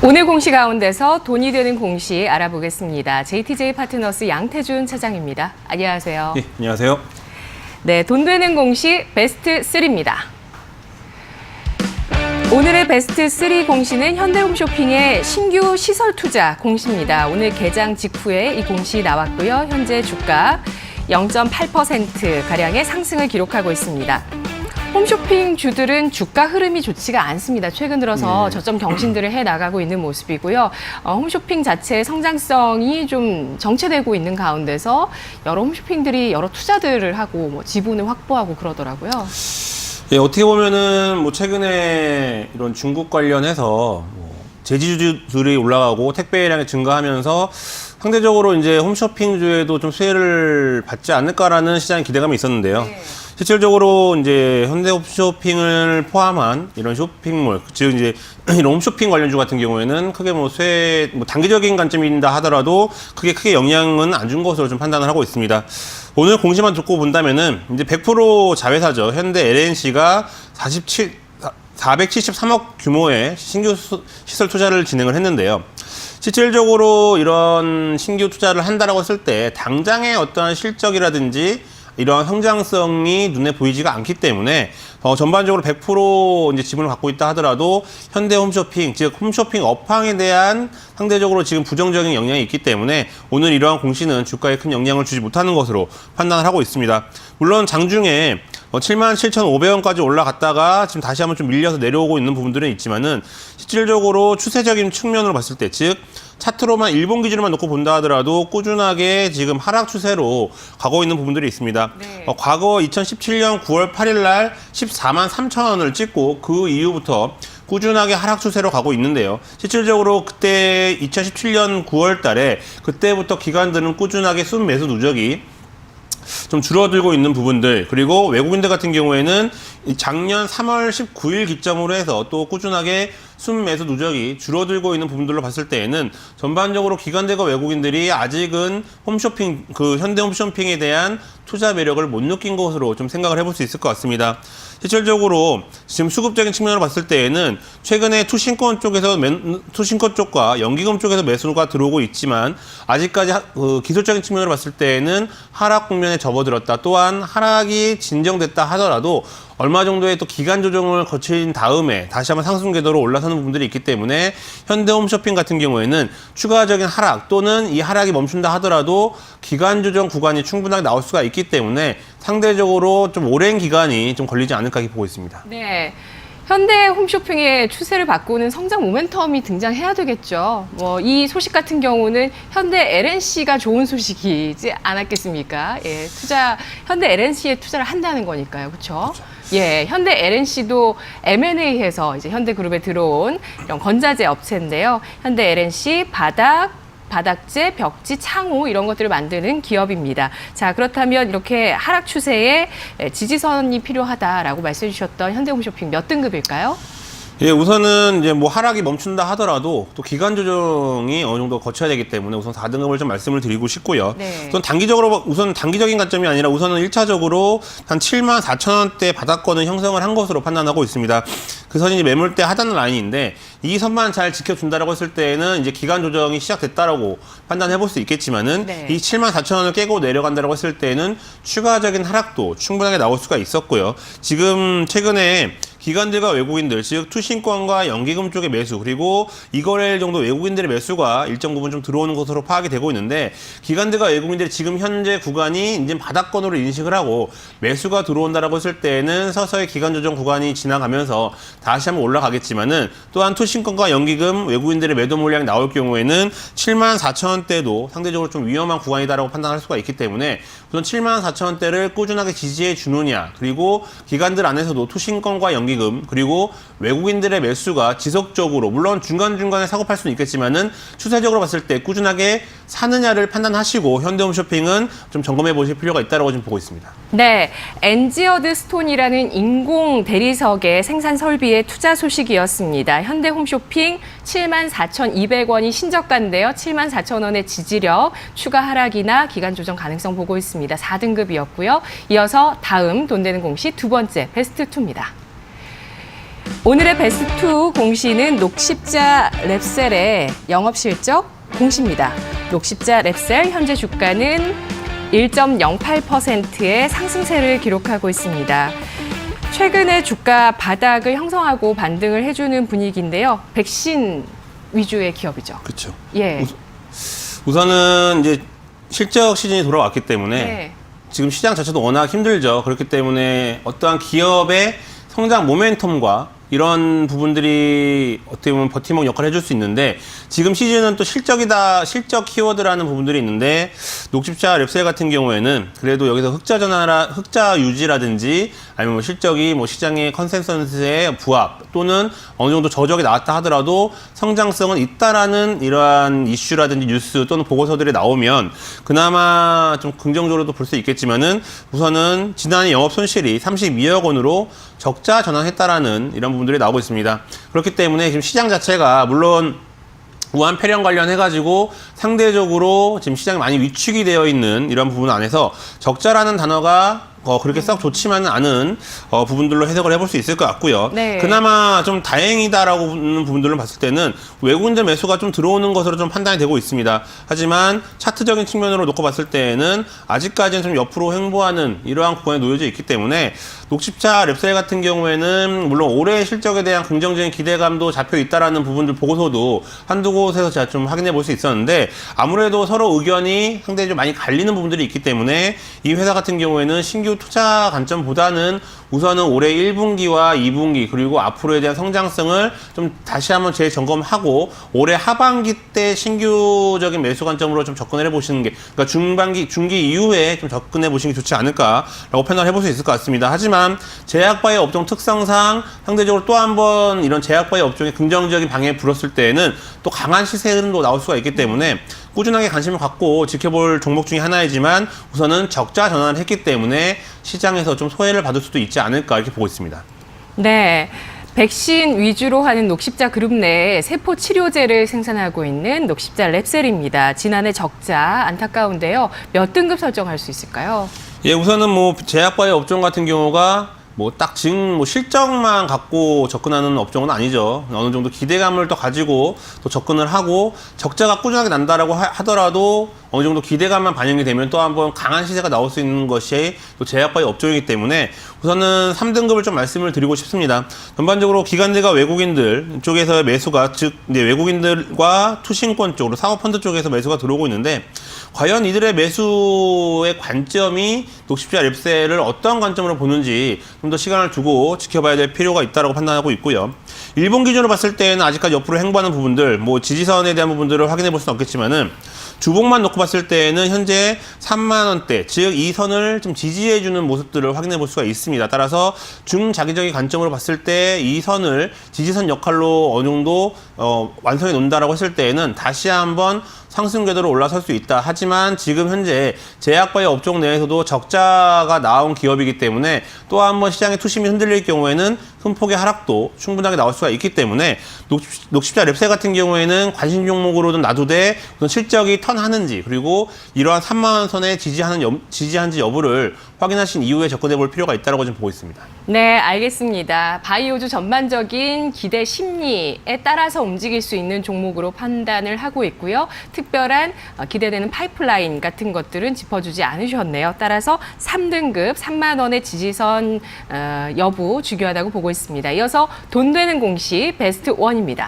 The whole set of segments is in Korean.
오늘 공시 가운데서 돈이 되는 공시 알아보겠습니다. JTJ 파트너스 양태준 차장입니다. 안녕하세요. 네, 안녕하세요. 네, 돈 되는 공시 베스트 3입니다. 오늘의 베스트 3 공시는 현대홈쇼핑의 신규 시설 투자 공시입니다. 오늘 개장 직후에 이 공시 나왔고요. 현재 주가 0.8%가량의 상승을 기록하고 있습니다. 홈쇼핑 주들은 주가 흐름이 좋지가 않습니다. 최근 들어서 저점 경신들을 해나가고 있는 모습이고요. 홈쇼핑 자체의 성장성이 좀 정체되고 있는 가운데서 여러 홈쇼핑들이 여러 투자들을 하고 지분을 확보하고 그러더라고요. 예, 어떻게 보면은 최근에 이런 중국 관련해서 제지주들이 올라가고 택배량이 증가하면서 상대적으로 이제 홈쇼핑주에도 좀 수혜를 받지 않을까라는 시장의 기대감이 있었는데요. 네. 실질적으로 이제 현대 홈쇼핑을 포함한 이런 쇼핑몰, 즉 이제 이런 홈쇼핑 관련주 같은 경우에는 크게 수혜, 단기적인 관점이다 하더라도 크게 영향은 안 준 것으로 좀 판단을 하고 있습니다. 오늘 공시만 듣고 본다면은 이제 100% 자회사죠. 현대 LNC가 473억 규모의 신규 시설 투자를 진행을 했는데요. 실질적으로 이런 신규 투자를 한다라고 했을 때 당장의 어떠한 실적이라든지 이러한 성장성이 눈에 보이지가 않기 때문에 전반적으로 100% 이제 지분을 갖고 있다 하더라도 현대 홈쇼핑, 즉 홈쇼핑 업황에 대한 상대적으로 지금 부정적인 영향이 있기 때문에 오늘 이러한 공시는 주가에 큰 영향을 주지 못하는 것으로 판단을 하고 있습니다. 물론 장중에 77,500원까지 올라갔다가 지금 다시 한번 좀 밀려서 내려오고 있는 부분들은 있지만은 실질적으로 추세적인 측면으로 봤을 때, 즉 차트로만 일본 기준으로만 놓고 본다 하더라도 꾸준하게 지금 하락 추세로 가고 있는 부분들이 있습니다. 네. 과거 2017년 9월 8일 날 14만 3천 원을 찍고 그 이후부터 꾸준하게 하락 추세로 가고 있는데요. 실질적으로 그때 2017년 9월 달에 그때부터 기관들은 꾸준하게 순매수 누적이 좀 줄어들고 있는 부분들, 그리고 외국인들 같은 경우에는 작년 3월 19일 기점으로 해서 또 꾸준하게 순매수 누적이 줄어들고 있는 부분들로 봤을 때에는 전반적으로 기관들과 외국인들이 아직은 홈쇼핑, 현대 홈쇼핑에 대한 투자 매력을 못 느낀 것으로 좀 생각을 해볼 수 있을 것 같습니다. 실질적으로 지금 수급적인 측면으로 봤을 때에는 최근에 투신권 쪽과 연기금 쪽에서 매수가 들어오고 있지만 아직까지 기술적인 측면으로 봤을 때에는 하락 국면에 접어들었다. 또한 하락이 진정됐다 하더라도 얼마 정도의 또 기간 조정을 거친 다음에 다시 한번 상승 궤도로 올라서는 부분들이 있기 때문에 현대 홈쇼핑 같은 경우에는 추가적인 하락 또는 이 하락이 멈춘다 하더라도 기간 조정 구간이 충분하게 나올 수가 있기 때문에 상대적으로 좀 오랜 기간이 좀 걸리지 않을까 보고 있습니다. 네. 현대 홈쇼핑의 추세를 바꾸는 성장 모멘텀이 등장해야 되겠죠. 이 소식 같은 경우는 현대 LNC가 좋은 소식이지 않았겠습니까? 예, 현대 LNC에 투자를 한다는 거니까요. 그렇죠? 예, 현대 LNC도 M&A해서 이제 현대그룹에 들어온 이런 건자재 업체인데요. 현대 LNC 바닥재, 벽지, 창호 이런 것들을 만드는 기업입니다. 자, 그렇다면 이렇게 하락 추세에 지지선이 필요하다라고 말씀해 주셨던 현대홈쇼핑 몇 등급일까요? 예, 우선은 이제 하락이 멈춘다 하더라도 또 기간 조정이 어느 정도 거쳐야 되기 때문에 우선 4등급을 좀 말씀을 드리고 싶고요. 네. 우선 단기적인 관점이 아니라 우선은 1차적으로 한 74,000원대 바닥권을 형성을 한 것으로 판단하고 있습니다. 그 선이 매물대 하단 라인인데 이 선만 잘 지켜준다라고 했을 때에는 이제 기간 조정이 시작됐다라고 판단해 볼 수 있겠지만은 네. 이 74,000원을 깨고 내려간다라고 했을 때에는 추가적인 하락도 충분하게 나올 수가 있었고요. 지금 최근에 기관들과 외국인들, 즉 투신권과 연기금 쪽의 매수, 그리고 이거래일 정도 외국인들의 매수가 일정 부분 좀 들어오는 것으로 파악이 되고 있는데 기관들과 외국인들이 지금 현재 구간이 이제 바닥권으로 인식을 하고 매수가 들어온다라고 했을 때는 서서히 기간 조정 구간이 지나가면서 다시 한번 올라가겠지만은 또한 투신권과 연기금 외국인들의 매도 물량이 나올 경우에는 74,000원대도 상대적으로 좀 위험한 구간이다라고 판단할 수가 있기 때문에 우선 74,000원대를 꾸준하게 지지해 주느냐, 그리고 기관들 안에서도 투신권과 연기금 그리고 외국인들의 매수가 지속적으로, 물론 중간중간에 사고 팔 수는 있겠지만은 추세적으로 봤을 때 꾸준하게 사느냐를 판단하시고 현대홈쇼핑은 좀 점검해 보실 필요가 있다고 지금 보고 있습니다. 네, 엔지어드 스톤이라는 인공 대리석의 생산 설비의 투자 소식이었습니다. 현대홈쇼핑 74,200원이 신저가인데요. 74,000원의 지지력, 추가 하락이나 기간 조정 가능성 보고 있습니다. 4등급이었고요. 이어서 다음 돈 되는 공시 두 번째 베스트 2입니다. 오늘의 베스트2 공시는 녹십자 랩셀의 영업실적 공시입니다. 녹십자 랩셀 현재 주가는 1.08%의 상승세를 기록하고 있습니다. 최근에 주가 바닥을 형성하고 반등을 해주는 분위기인데요. 백신 위주의 기업이죠. 그렇죠. 예. 우선은 이제 실적 시즌이 돌아왔기 때문에 네. 지금 시장 자체도 워낙 힘들죠. 그렇기 때문에 어떠한 기업의 성장 모멘텀과 이런 부분들이 어떻게 보면 버팀목 역할을 해줄 수 있는데 지금 시즌은 또 실적이다, 실적 키워드라는 부분들이 있는데 녹십자 랩셀 같은 경우에는 그래도 여기서 흑자 유지라든지 아니면 뭐 실적이 뭐 시장의 컨센서스에 부합 또는 어느 정도 저적이 나왔다 하더라도 성장성은 있다라는 이러한 이슈라든지 뉴스 또는 보고서들이 나오면 그나마 좀 긍정적으로도 볼 수 있겠지만은 우선은 지난해 영업 손실이 32억 원으로 적자 전환했다라는 이런 부분들이 나오고 있습니다. 그렇기 때문에 지금 시장 자체가 물론 우한 폐렴 관련해가지고 상대적으로 지금 시장이 많이 위축이 되어 있는 이런 부분 안에서 적자라는 단어가 그렇게 썩 좋지만은 않은 부분들로 해석을 해볼 수 있을 것 같고요. 네. 그나마 좀 다행이다라고 보는 부분들을 봤을 때는 외국인들 매수가 좀 들어오는 것으로 좀 판단이 되고 있습니다. 하지만 차트적인 측면으로 놓고 봤을 때는 아직까지는 좀 옆으로 횡보하는 이러한 구간에 놓여져 있기 때문에 녹십자 랩셀 같은 경우에는 물론 올해 실적에 대한 긍정적인 기대감도 잡혀 있다라는 부분들 보고서도 한두 곳에서 제가 좀 확인해 볼 수 있었는데 아무래도 서로 의견이 상당히 좀 많이 갈리는 부분들이 있기 때문에 이 회사 같은 경우에는 신규 투자 관점보다는 우선은 올해 1분기와 2분기 그리고 앞으로에 대한 성장성을 좀 다시 한번 재점검하고 올해 하반기 때 신규적인 매수 관점으로 좀 접근을 해보시는 게 그러니까 중기 이후에 좀 접근해 보시는 게 좋지 않을까라고 판단을 해볼 수 있을 것 같습니다. 하지만 제약바이오 업종 특성상 상대적으로 또 한 번 이런 제약바이오 업종의 긍정적인 방향에 불었을 때에는 또 강한 시세 흐름도 나올 수가 있기 때문에 꾸준하게 관심을 갖고 지켜볼 종목 중에 하나이지만 우선은 적자 전환을 했기 때문에 시장에서 좀 소외를 받을 수도 있지 않을까 이렇게 보고 있습니다. 네. 백신 위주로 하는 녹십자 그룹 내에 세포 치료제를 생산하고 있는 녹십자 랩셀입니다. 지난해 적자 안타까운데요. 몇 등급 설정할 수 있을까요? 예, 우선은 뭐 제약바이오 업종 같은 경우가 뭐 딱 지금 뭐 실적만 갖고 접근하는 업종은 아니죠. 어느 정도 기대감을 또 가지고 또 접근을 하고 적자가 꾸준하게 난다라고 하더라도 어느 정도 기대감만 반영이 되면 또 한번 강한 시세가 나올 수 있는 것이 또 제약바이오 업종이기 때문에 우선은 3등급을 좀 말씀을 드리고 싶습니다. 전반적으로 기관들과 외국인들 쪽에서 매수가 즉 이제 외국인들과 투신권 쪽으로 사모펀드 쪽에서 매수가 들어오고 있는데 과연 이들의 매수의 관점이 녹십자 랩셀을 어떠한 관점으로 보는지 좀 더 시간을 두고 지켜봐야 될 필요가 있다고 판단하고 있고요. 일본 기준으로 봤을 때는 아직까지 옆으로 횡보하는 부분들, 뭐 지지선에 대한 부분들을 확인해 볼 수는 없겠지만은 주봉만 놓고 봤을 때는 현재 3만 원대, 즉 이 선을 좀 지지해주는 모습들을 확인해 볼 수가 있습니다. 따라서 중장기적인 관점으로 봤을 때 이 선을 지지선 역할로 어느 정도 완성해 놓는다라고 했을 때에는 다시 한번 상승 궤도로 올라설 수 있다. 하지만 지금 현재 제약바이오 업종 내에서도 적자가 나온 기업이기 때문에 또 한번 시장의 투심이 흔들릴 경우에는 큰 폭의 하락도 충분하게 나올 수가 있기 때문에 녹십자 랩셀 같은 경우에는 관심 종목으로는 놔두되 우선 실적이 턴하는지 그리고 이러한 3만 원 선에 지지한지 여부를 확인하신 이후에 접근해 볼 필요가 있다고 좀 보고 있습니다. 네, 알겠습니다. 바이오주 전반적인 기대 심리에 따라서 움직일 수 있는 종목으로 판단을 하고 있고요. 특별한 기대되는 파이프라인 같은 것들은 짚어주지 않으셨네요. 따라서 3등급 3만 원의 지지선 여부 중요하다고 보고 있습니다. 이어서 돈 되는 공시 베스트 1입니다.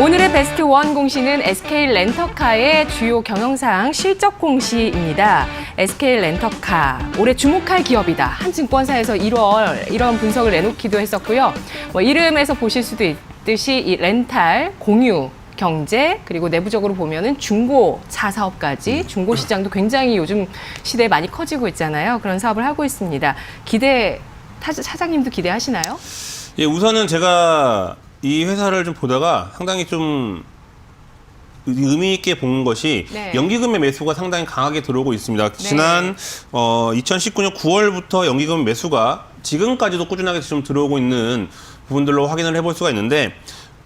오늘의 베스트 1 공시는 SK 렌터카의 주요 경영상 실적 공시입니다. SK 렌터카, 올해 주목할 기업이다. 한 증권사에서 1월 이런 분석을 내놓기도 했었고요. 뭐 이름에서 보실 수도 있듯이 이 렌탈, 공유, 경제, 그리고 내부적으로 보면은 중고차 사업까지 중고 시장도 굉장히 요즘 시대에 많이 커지고 있잖아요. 그런 사업을 하고 있습니다. 차장님도 기대하시나요? 예, 우선은 제가 이 회사를 좀 보다가 상당히 좀 의미 있게 본 것이 네. 연기금의 매수가 상당히 강하게 들어오고 있습니다. 지난 2019년 9월부터 연기금 매수가 지금까지도 꾸준하게 좀 들어오고 있는 부분들로 확인을 해볼 수가 있는데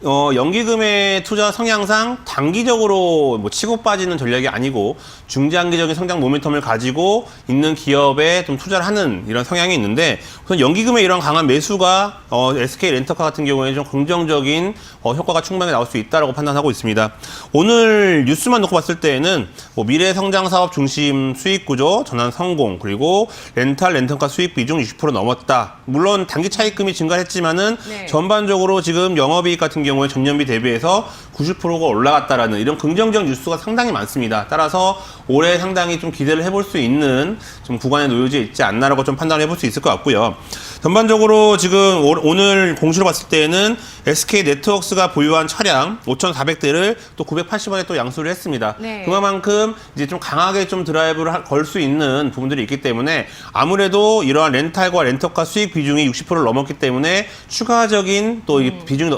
연기금의 투자 성향상 단기적으로 뭐 치고 빠지는 전략이 아니고 중장기적인 성장 모멘텀을 가지고 있는 기업에 좀 투자를 하는 이런 성향이 있는데 우선 연기금의 이런 강한 매수가 SK 렌터카 같은 경우에 좀 긍정적인 효과가 충분히 나올 수 있다라고 판단하고 있습니다. 오늘 뉴스만 놓고 봤을 때에는 뭐 미래 성장 사업 중심 수익 구조 전환 성공 그리고 렌터카 수익 비중 60% 넘었다. 물론 단기 차익금이 증가했지만은 네. 전반적으로 지금 영업이익 같은 경우에 전년비 대비해서 90%가 올라갔다라는 이런 긍정적 뉴스가 상당히 많습니다. 따라서 올해 상당히 좀 기대를 해볼 수 있는 좀 구간에 놓여져 있지 않나라고 좀 판단을 해볼 수 있을 것 같고요. 전반적으로 지금 오늘 공시로 봤을 때는 SK 네트워크스가 보유한 차량 5,400대를 또 980원에 또 양수를 했습니다. 네. 그만큼 이제 좀 강하게 좀 드라이브를 걸 수 있는 부분들이 있기 때문에 아무래도 이러한 렌탈과 렌터카 수익 비중이 60%를 넘었기 때문에 추가적인 또 이 비중이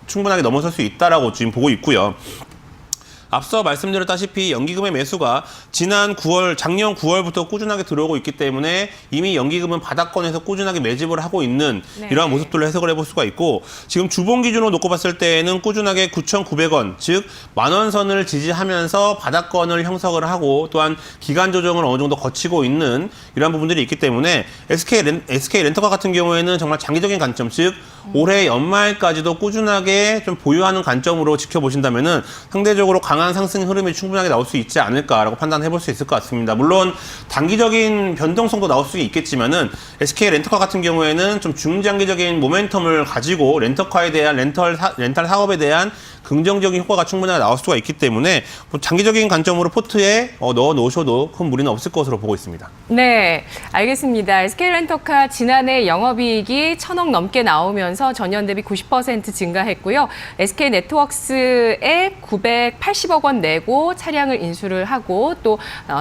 충분하게 넘어설 수 있다라고 지금 보고 있고요. 앞서 말씀드렸다시피 연기금의 매수가 작년 9월부터 꾸준하게 들어오고 있기 때문에 이미 연기금은 바닥권에서 꾸준하게 매집을 하고 있는 네. 이러한 모습들을 해석을 해볼 수가 있고 지금 주봉 기준으로 놓고 봤을 때에는 꾸준하게 9,900원, 즉 10,000원 선을 지지하면서 바닥권을 형성을 하고 또한 기간 조정을 어느 정도 거치고 있는 이러한 부분들이 있기 때문에 SK 렌터카 같은 경우에는 정말 장기적인 관점, 즉 올해 연말까지도 꾸준하게 좀 보유하는 관점으로 지켜보신다면은 상대적으로 강한 상승 흐름이 충분하게 나올 수 있지 않을까라고 판단해 볼 수 있을 것 같습니다. 물론 단기적인 변동성도 나올 수 있겠지만은 SK 렌터카 같은 경우에는 좀 중장기적인 모멘텀을 가지고 렌터카에 대한 렌탈 사업에 대한 긍정적인 효과가 충분하게 나올 수가 있기 때문에 뭐 장기적인 관점으로 포트에 넣어 놓으셔도 큰 무리는 없을 것으로 보고 있습니다. 네, 알겠습니다. SK렌터카 지난해 영업이익이 1,000억 넘게 나오면서 전년 대비 90% 증가했고요. SK네트워크스에 980억 원 내고 차량을 인수를 하고 또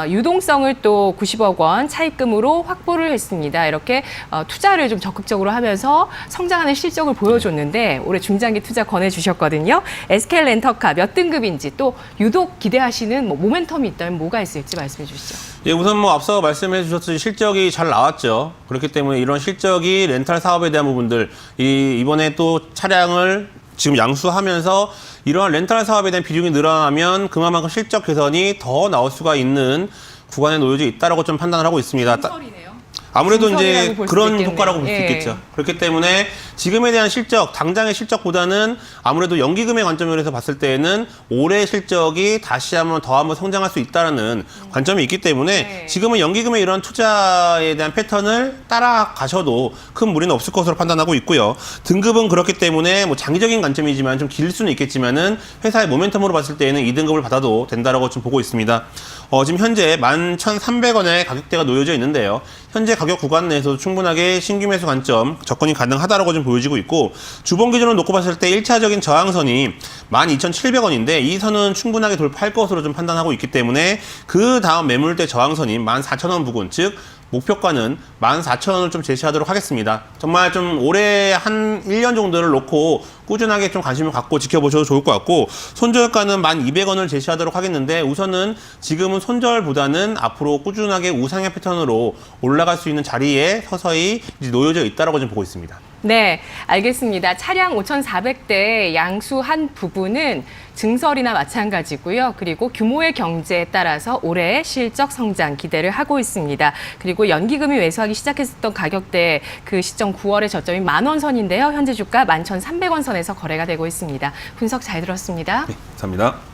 유동성을 또 90억 원 차입금으로 확보를 했습니다. 이렇게 투자를 좀 적극적으로 하면서 성장하는 실적을 보여줬는데 올해 중장기 투자 권해주셨거든요. SK렌터카 몇 등급인지 또 유독 기대하시는 모멘텀이 있다면 뭐가 있을지 말씀해 주시죠. 예, 우선 뭐 앞서 말씀해 주셨듯이 실적이 잘 나왔죠. 그렇기 때문에 이런 실적이 렌탈 사업에 대한 부분들, 이번에 또 차량을 지금 양수하면서 이러한 렌탈 사업에 대한 비중이 늘어나면 그만큼 실적 개선이 더 나올 수가 있는 구간에 놓여져 있다라고 좀 판단을 하고 있습니다. 아무래도 이제 그런 효과라고 볼 수 있겠죠. 그렇기 때문에 지금에 대한 실적, 당장의 실적보다는 아무래도 연기금의 관점에서 봤을 때는 올해 실적이 다시 한번 성장할 수 있다는 관점이 있기 때문에 지금은 연기금의 이런 투자에 대한 패턴을 따라가셔도 큰 무리는 없을 것으로 판단하고 있고요. 등급은 그렇기 때문에 뭐 장기적인 관점이지만 좀 길 수는 있겠지만은 회사의 모멘텀으로 봤을 때는 2등급을 받아도 된다라고 좀 보고 있습니다. 지금 현재 11,300원의 가격대가 놓여져 있는데요. 현재 가격 구간 내에서도 충분하게 신규 매수 관점 접근이 가능하다라고 좀 보여지고 있고 주봉 기준으로 놓고 봤을 때 1차적인 저항선이 12,700원인데 이 선은 충분하게 돌파할 것으로 좀 판단하고 있기 때문에 그 다음 매물대 저항선인 14,000원 부근 즉 목표가는 14,000원을 좀 제시하도록 하겠습니다. 정말 좀 올해 한 1년 정도를 놓고 꾸준하게 좀 관심을 갖고 지켜보셔도 좋을 것 같고 손절가는 1,200원을 제시하도록 하겠는데 우선은 지금은 손절보다는 앞으로 꾸준하게 우상향 패턴으로 올라갈 수 있는 자리에 서서히 이제 놓여져 있다라고 좀 보고 있습니다. 네, 알겠습니다. 차량 5,400대 양수한 부분은 증설이나 마찬가지고요. 그리고 규모의 경제에 따라서 올해 실적 성장 기대를 하고 있습니다. 그리고 연기금이 매수하기 시작했었던 가격대 그 시점 9월의 저점이 10,000원 선인데요. 현재 주가 11,300원 선에서 거래가 되고 있습니다. 분석 잘 들었습니다. 네, 감사합니다.